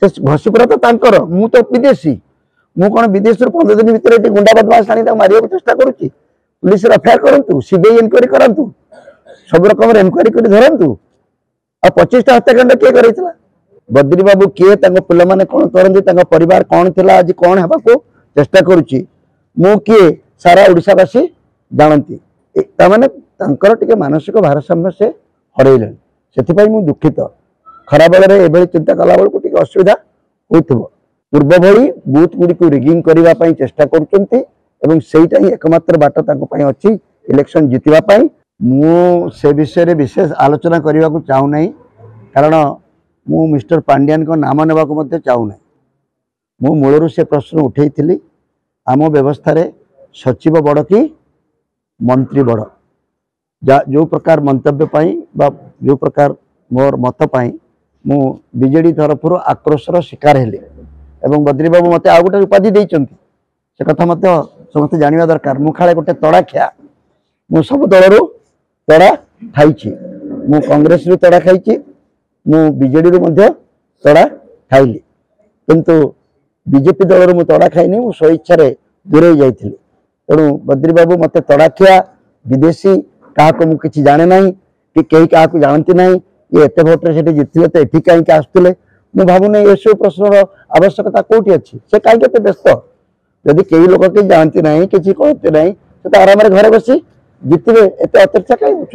से घसीपुरा तो तांकर मु तो विदेशी मु कौन विदेश 15 दिन भितर गुंडा बदमाश आनी मारिया चेष्टा करुच्ची पुलिस एफआईआर करूँ सीबीआई इनक्वारी करूँ सब रकम इनक्वारी कर धरतु आ 25टा हत्याकांड किए कर बद्री बाबू किए पिला माने कौन करते परिवार कौन थी आज कौन हवा को चेष्टा करुच्ची मु किए सारा ओडिशावासी जानती ताने टे मानसिक भारसाम्य से हरइले से मुझे दुखित खरा बेले ये चिंता कला बेलू टे असुविधा हो पूर्व भली बूथ गुड़ी रिगिंग करने चेष्टा करटा ही एकमात्र बाट अच्छी इलेक्शन जीतवा से विषय विशेष आलोचना करने को चाहूना कारण मु मिस्टर पांड्यान को नाम नेबा को चाहूना मु मूलरू से प्रश्न उठे आम व्यवस्था रे सचिव बड़ कि मंत्री बड़ जो प्रकार मंतव्य जो प्रकार मोर मत मु बीजेडी तरफ आक्रोशर शिकार हेली एवं बद्री बाबू मत आउ गोटे उपाधि देते से कथा मत समस्त जाना दरकार मु खाले गोटे तड़ा खिया मु सब दलू तड़ा खाई मु कांग्रेस तड़ा खाई मु बीजेडी तड़ा खाइली किंतु बीजेपी दल मु तड़ा खाइनी मु स्वेच्छा दूरे जाइली तेणु बद्री बाबू मत तड़ा खिया विदेशी क्या मुझे जाने ना कि कहीं क्या जानती ना ये एत भोट्रे से जीतले तो ये कहीं आसुले मुझे भावुना ये सब प्रश्न आवश्यकता कौटी अच्छी से कहीं व्यस्त जदि कई लोक कहीं जानती ना कि कहते ना से तो आराम घर बस जीतवे एत अतिरक्षा कहीं हो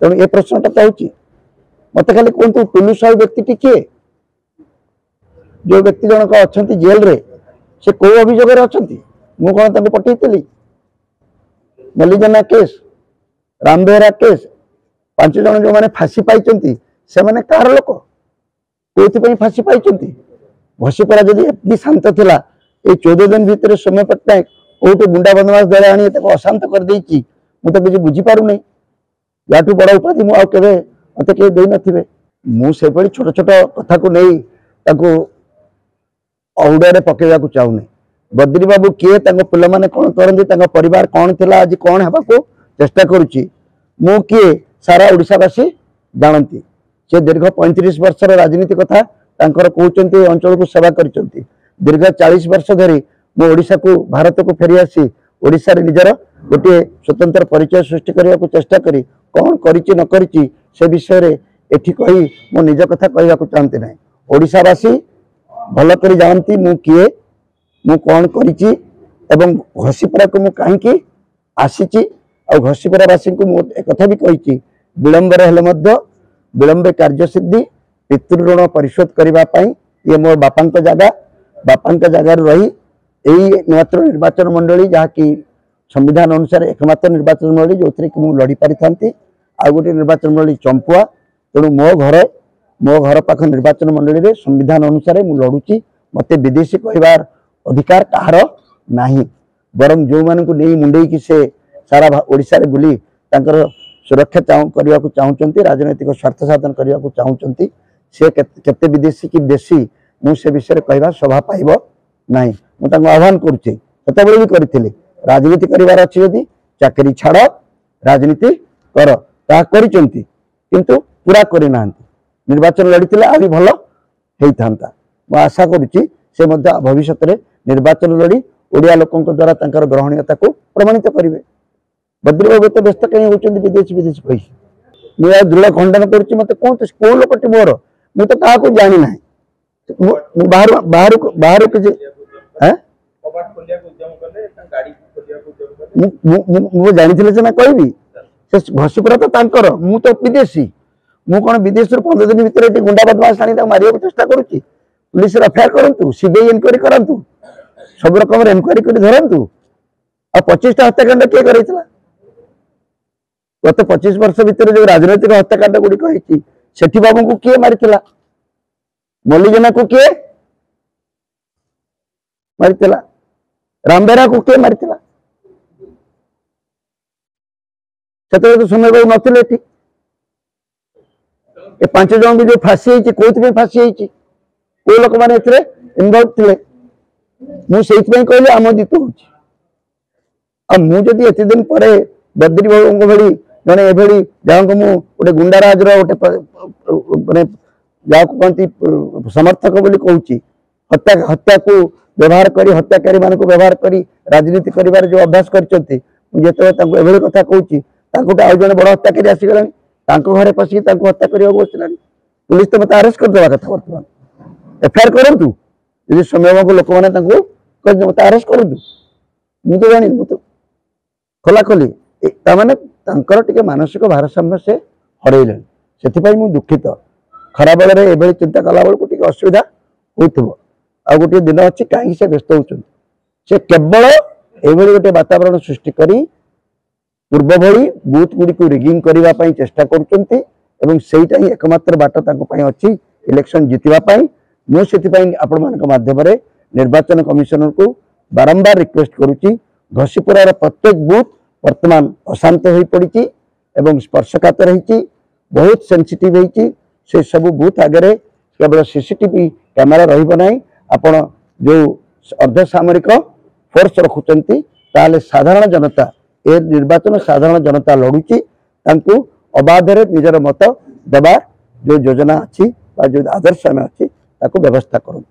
तेणु ये प्रश्नटा तो हूँ मत खाली कहतु टुलू साहू व्यक्ति किए जो व्यक्ति जनक अच्छा जेल रे से कौ अभियोग अच्छा मु कौन पठेली मल्लिजना केस राम बेहरा केस 5 जन जो मैंने फांसी पाई से मैंने कार लोक कौन फांसी पाई घसीपरा जदि एमती शांत थिला ये 14 दिन भितर सौम्य पट्टनायक कौटे गुंडा बदमाश द्वारा आनी अशांत कर देछि मु तो किसी बुझीपारू नहीं याठू बड़ उपाधि मु आवे मत किए दे नथिबे मु से छोट छोट कथा को नहीं औड़े पकेवा को चाहूनी बद्री बाबू किए पिला माने कौन करते परिवार कौन थी आज कौन हवा को चेष्टा करुच्ची मु किए सारा ओडिशावासी जानती से दीर्घ 35 वर्षर राजनीति कथा कहते अंचल को सेवा कर दीर्घ 40 वर्ष धरी मु ओडिशा को भारत को फेरी आसी ओडिशा रे निजर गोटे स्वतंत्र परिचय सृष्टि करने को चेष्टा करी कौन करिछि न करिछि से विषय रे एठी कही मो निज कथा कहवा को चाहते ना ओडिशावासी भल कर जानती मु किए मु कौन करिछि एवं घसीपरा को मु कहीं आसी और घसीपरावासी को एक कथा भी कही विलंबर हेले मध्य विलंबे कार्यसिद्धि पितृऋण परिशोध करने ये मोर बापा जगार रही यही मात्र निर्वाचन मंडली जहाँकि संविधान अनुसार एकमात्र निर्वाचन मंडली जो थी कि लड़ी पारि था आ गोटे निर्वाचन मंडली चंपुआ तेणु मो घर पाख निर्वाचन मंडली रे संविधान अनुसार मु लड़ुची मत विदेशी कहबार अधिकार कहार नाही बरं जो मान को नहीं मुंडे कि से सारा ओडिशा रे बुली तांकर सुरक्षा करने को चाहते राजनैतिक स्वार्थ साधन करने को चाहते से केते विदेशी कि देशी मु से विषय कहवा शोभा पाइब नहीं मुझे आह्वान करुचे सेतबेले भी करथिले राजनीति करिवार अछि यदि चाकरी छाड़ राजनीति कर ता करिसंती किंतु पूरा करि नांती निर्वाचन लड़ीथिले आ भी भलो हेई थांता मु आशा करुची से मध्य भविष्य में निर्वाचन लड़ी ओडिया लोकों द्वारा तांकर ग्रहणीयता को प्रमाणित करेंगे बद्री बाबू तो व्यस्त कहीं होती विदेशी विदेशी कही मुझे दृढ़ खंडन करुच्ची मत कहते कौ लोकटी मोर मु तो क्या जानी ना बाहर बाहर बाहर किसी मु जानी सीना कहबी से घसीपुरा तो तांकर मु तो विदेशी मु कौन विदेश 15 दिन भितर गुंडा बदमाश आनी मारिया चेष्टा करुच्ची पुलिस एफआईआर करूँ सीबीआई इनक्वारी करूँ सब रकम इनक्वारी कर धरतु आ 25टा हत्याकांड किए कर गत 25 वर्ष भितर जो राजनैतिक हत्याकांड गुड़िक होती सेठी बाबू को किए मारी मल्लिजना को किए मारी राम बेहरा को किए मारी तो समय बाबू नथिले ठीक 5 जन भी जो फांसी होती कौन फांसी होती को लोक मैंने इनवल्व थे मुझे कहली आमोदित होदी एत दिन पर बद्री बाबू भली जड़े एभली जहाँ को गोटे गुंडाराज गोटे जहाँ कहती समर्थक बोली कहूँ हत्या हत्या को व्यवहार करी हत्याकारी मान को व्यवहार करी राजनीति कर जो अभ्यास करते कथा कहूँ आउ जन बड़ हत्याकारी आसीगला घरे पशिक हत्या करने बसला पुलिस तो मत आरेस्ट करदे कथा बर्तमान एफआईआर करूँ यदि समय बाबू लोक मैंने मत आरेस्ट करूँ मुझे जानी मुझे खोला खोली टे मानसिक भारसाम्य से हरइले से मुझे दुखित खरा बेले ये चिंता कला बेलू टे असुविधा हो आ गोटे दिन अच्छी कहीं से व्यस्त होती से केवल ये गोटे वातावरण सृष्टि करी पूर्व भली बूथ गुड़ी को रिगिंग करने चेष्टा करा ही एकमात्र बाट अच्छी इलेक्शन जीतवाई मुझे आपण माध्यम निर्वाचन कमिशनर को बारंबार रिक्वेस्ट करुच्ची घसीपुरार प्रत्येक बूथ वर्तमान अशांत हो पड़ी स्पर्शकातर रही बहुत सेंसिटिव होती से सब बूथ आगे केवल सीसीटीवी कैमेरा रही आपण जो अर्धसामरिक फोर्स रखुंट साधारण जनता ए निर्वाचन साधारण जनता लड़ुची अबाधे निजर मत देवा जो योजना अच्छी जो आदर्श आम अच्छी व्यवस्था करूँ।